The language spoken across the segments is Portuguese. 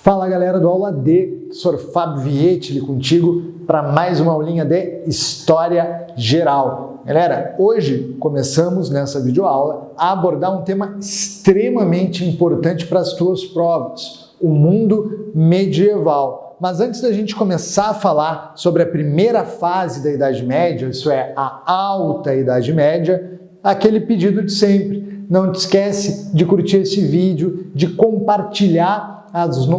Fala galera do Aula D, sou Fábio Vietti contigo para mais uma aulinha de História Geral. Galera, hoje começamos nessa videoaula a abordar um tema extremamente importante para as tuas provas, o mundo medieval. Mas antes da gente começar a falar sobre a primeira fase da Idade Média, isso é, a Alta Idade Média, aquele pedido de sempre. Não te esquece de curtir esse vídeo, de compartilhar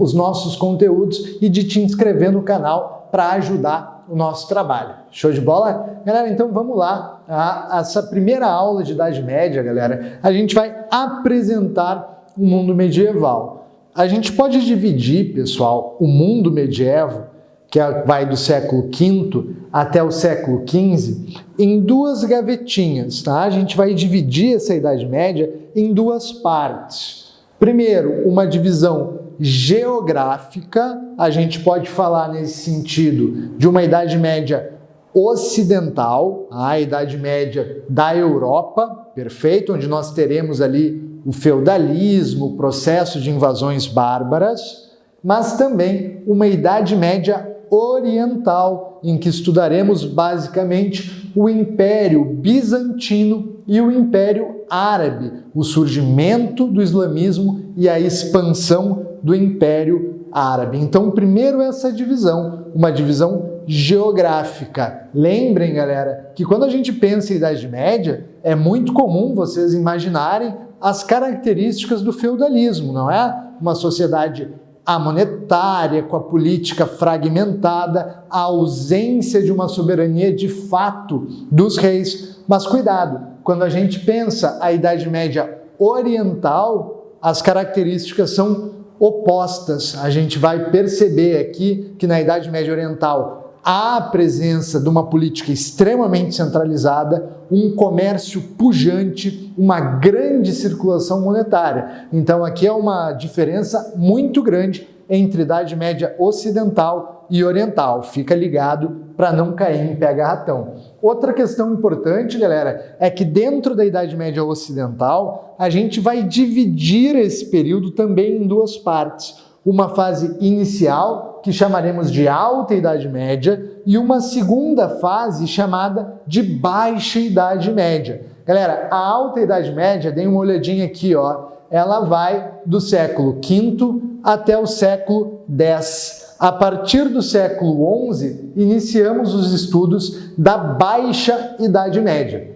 os nossos conteúdos e de te inscrever no canal para ajudar o nosso trabalho. Show de bola? Galera, então vamos lá. Essa primeira aula de Idade Média, galera, a gente vai apresentar o mundo medieval. A gente pode dividir, pessoal, o mundo medievo, que vai do século V até o século XV, em duas gavetinhas, tá? A gente vai dividir essa Idade Média em duas partes. Primeiro, uma divisão geográfica, a gente pode falar nesse sentido de uma Idade Média ocidental, a Idade Média da Europa, perfeito, onde nós teremos ali o feudalismo, o processo de invasões bárbaras, mas também uma Idade Média oriental, em que estudaremos basicamente o Império Bizantino e o Império Árabe, o surgimento do islamismo e a expansão do Império Árabe. Então, primeiro essa divisão, uma divisão geográfica. Lembrem, galera, que quando a gente pensa em Idade Média, é muito comum vocês imaginarem as características do feudalismo, não é? Uma sociedade amonetária, com a política fragmentada, a ausência de uma soberania de fato dos reis. Mas cuidado, quando a gente pensa a Idade Média oriental, as características são opostas. A gente vai perceber aqui que na Idade Média oriental há a presença de uma política extremamente centralizada, um comércio pujante, uma grande circulação monetária. Então aqui é uma diferença muito grande entre Idade Média ocidental e oriental. Fica ligado para não cair em pega-ratão. Outra questão importante, galera, é que dentro da Idade Média ocidental, a gente vai dividir esse período também em duas partes. Uma fase inicial, que chamaremos de Alta Idade Média, e uma segunda fase chamada de Baixa Idade Média. Galera, a Alta Idade Média, deem uma olhadinha aqui, ó, ela vai do século V até o século X. A partir do século XI, iniciamos os estudos da Baixa Idade Média.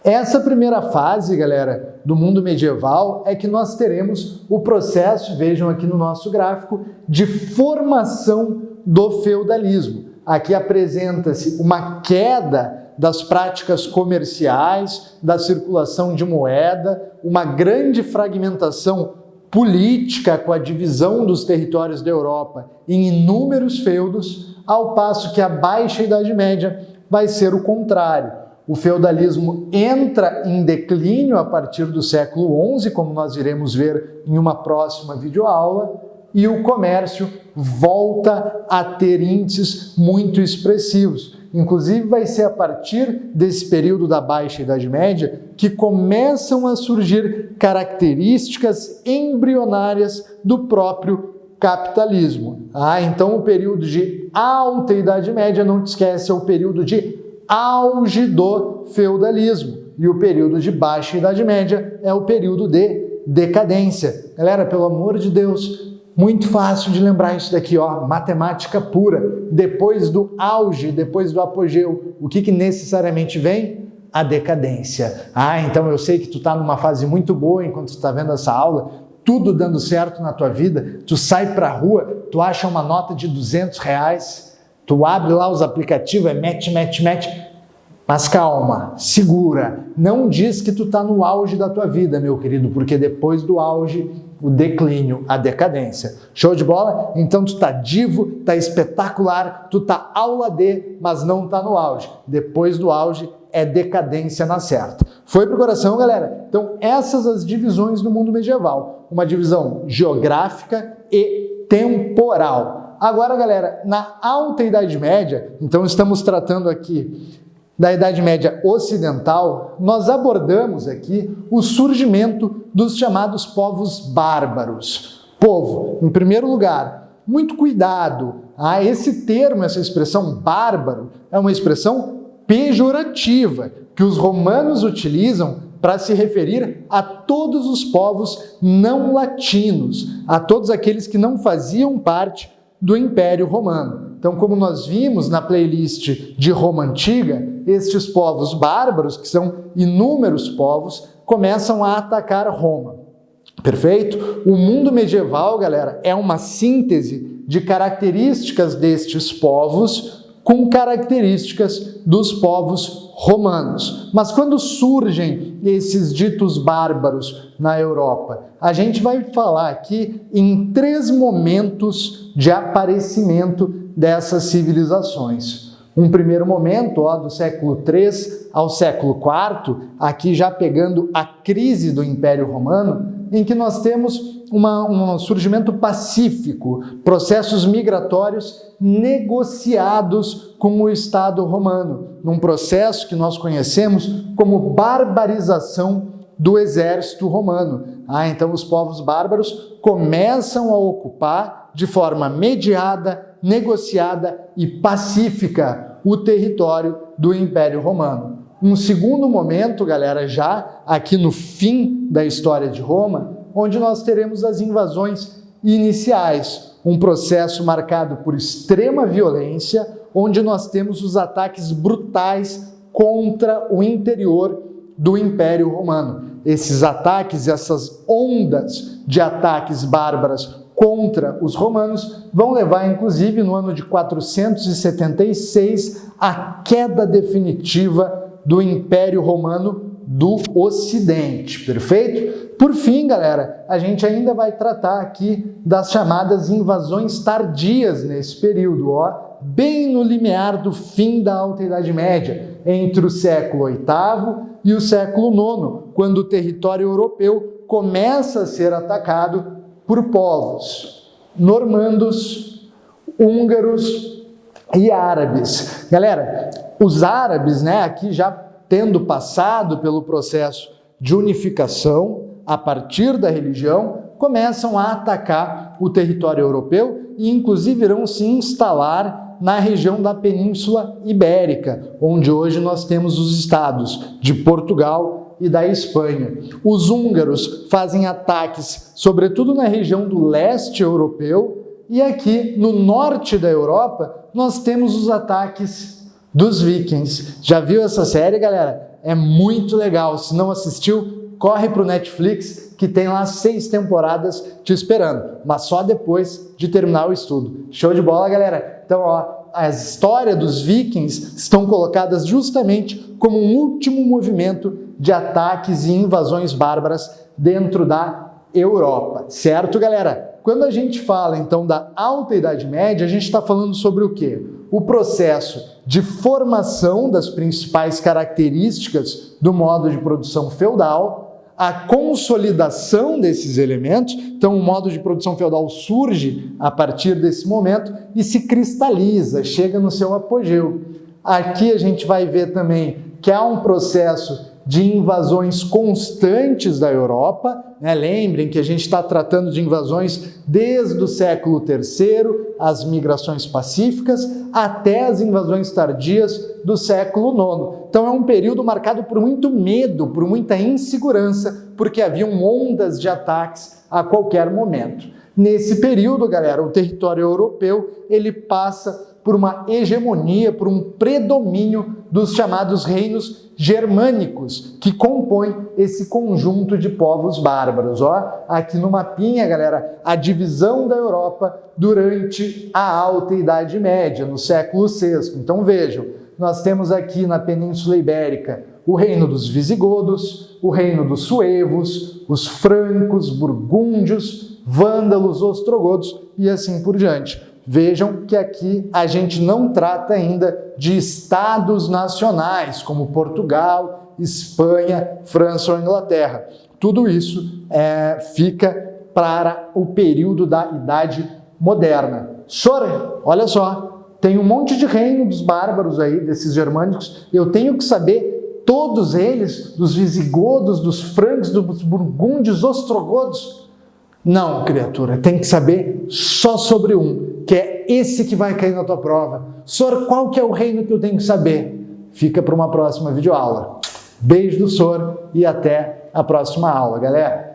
Essa primeira fase, galera, do mundo medieval é que nós teremos o processo, vejam aqui no nosso gráfico, de formação do feudalismo. Aqui apresenta-se uma queda das práticas comerciais, da circulação de moeda, uma grande fragmentação política com a divisão dos territórios da Europa em inúmeros feudos, ao passo que a Baixa Idade Média vai ser o contrário. O feudalismo entra em declínio a partir do século XI, como nós iremos ver em uma próxima videoaula, e o comércio volta a ter índices muito expressivos. Inclusive, vai ser a partir desse período da Baixa Idade Média que começam a surgir características embrionárias do próprio capitalismo. Então, o período de Alta Idade Média, não te esquece, é o período de auge do feudalismo. E o período de Baixa Idade Média é o período de decadência. Galera, pelo amor de Deus, muito fácil de lembrar isso daqui, ó, matemática pura. Depois do auge, depois do apogeu, o que necessariamente vem? A decadência. Então eu sei que tu tá numa fase muito boa enquanto tu tá vendo essa aula, tudo dando certo na tua vida, tu sai pra rua, tu acha uma nota de R$200, tu abre lá os aplicativos, mete. Mas calma, segura. Não diz que tu tá no auge da tua vida, meu querido, porque depois do auge, o declínio, a decadência. Show de bola? Então tu tá divo, tá espetacular, tu tá aula D, mas não tá no auge. Depois do auge, é decadência na certa. Foi pro coração, galera? Então essas as divisões do mundo medieval. Uma divisão geográfica e temporal. Agora, galera, na Alta Idade Média, então estamos tratando aqui da Idade Média Ocidental, nós abordamos aqui o surgimento dos chamados povos bárbaros. Povo, em primeiro lugar, muito cuidado. Esse termo, essa expressão bárbaro, é uma expressão pejorativa que os romanos utilizam para se referir a todos os povos não latinos, a todos aqueles que não faziam parte do Império Romano. Então, como nós vimos na playlist de Roma Antiga, estes povos bárbaros, que são inúmeros povos, começam a atacar Roma. Perfeito? O mundo medieval, galera, é uma síntese de características destes povos com características dos povos romanos. Mas quando surgem esses ditos bárbaros na Europa, a gente vai falar aqui em 3 momentos de aparecimento dessas civilizações. Um primeiro momento, do século III ao século IV, aqui já pegando a crise do Império Romano, em que nós temos um surgimento pacífico, processos migratórios negociados com o Estado romano, num processo que nós conhecemos como barbarização do exército romano. Então os povos bárbaros começam a ocupar de forma mediada, negociada e pacífica o território do Império Romano. Um segundo momento, galera, já aqui no fim da história de Roma, onde nós teremos as invasões iniciais, um processo marcado por extrema violência, onde nós temos os ataques brutais contra o interior do Império Romano. Esses ataques, essas ondas de ataques bárbaras contra os romanos vão levar, inclusive, no ano de 476, à queda definitiva do Império Romano do Ocidente, perfeito? Por fim, galera, a gente ainda vai tratar aqui das chamadas invasões tardias nesse período, bem no limiar do fim da Alta Idade Média, entre o século VIII e o século IX, quando o território europeu começa a ser atacado por povos normandos, húngaros e árabes. Galera, os árabes, aqui já tendo passado pelo processo de unificação a partir da religião, começam a atacar o território europeu e inclusive irão se instalar na região da Península Ibérica, onde hoje nós temos os estados de Portugal e da Espanha. Os húngaros fazem ataques, sobretudo na região do leste europeu, e aqui no norte da Europa nós temos os ataques dos vikings. Já viu essa série, galera? É muito legal. Se não assistiu, corre para o Netflix, que tem lá 6 temporadas te esperando, mas só depois de terminar o estudo. Show de bola, galera? Então, a história dos vikings estão colocadas justamente como um último movimento de ataques e invasões bárbaras dentro da Europa, certo, galera? Quando a gente fala, então, da Alta Idade Média, a gente está falando sobre o quê? O processo de formação das principais características do modo de produção feudal, a consolidação desses elementos. Então, o modo de produção feudal surge a partir desse momento e se cristaliza, chega no seu apogeu. Aqui a gente vai ver também que há um processo de invasões constantes da Europa, Lembrem que a gente está tratando de invasões desde o século III, as migrações pacíficas, até as invasões tardias do século IX. Então é um período marcado por muito medo, por muita insegurança, porque haviam ondas de ataques a qualquer momento. Nesse período, galera, o território europeu ele passa por uma hegemonia, por um predomínio dos chamados reinos germânicos, que compõem esse conjunto de povos bárbaros. Aqui no mapinha, galera, a divisão da Europa durante a Alta Idade Média, no século VI. Então vejam, nós temos aqui na Península Ibérica o reino dos visigodos, o reino dos suevos, os francos, burgúndios, vândalos, ostrogodos e assim por diante. Vejam que aqui a gente não trata ainda de estados nacionais, como Portugal, Espanha, França ou Inglaterra. Tudo isso fica para o período da Idade Moderna. Olha só, tem um monte de reino dos bárbaros aí, desses germânicos. Eu tenho que saber todos eles, dos visigodos, dos francos, dos burgúndios, ostrogodos. Não, criatura, tem que saber só sobre um, que é esse que vai cair na tua prova. Sor, qual que é o reino que eu tenho que saber? Fica para uma próxima videoaula. Beijo do Sor e até a próxima aula, galera!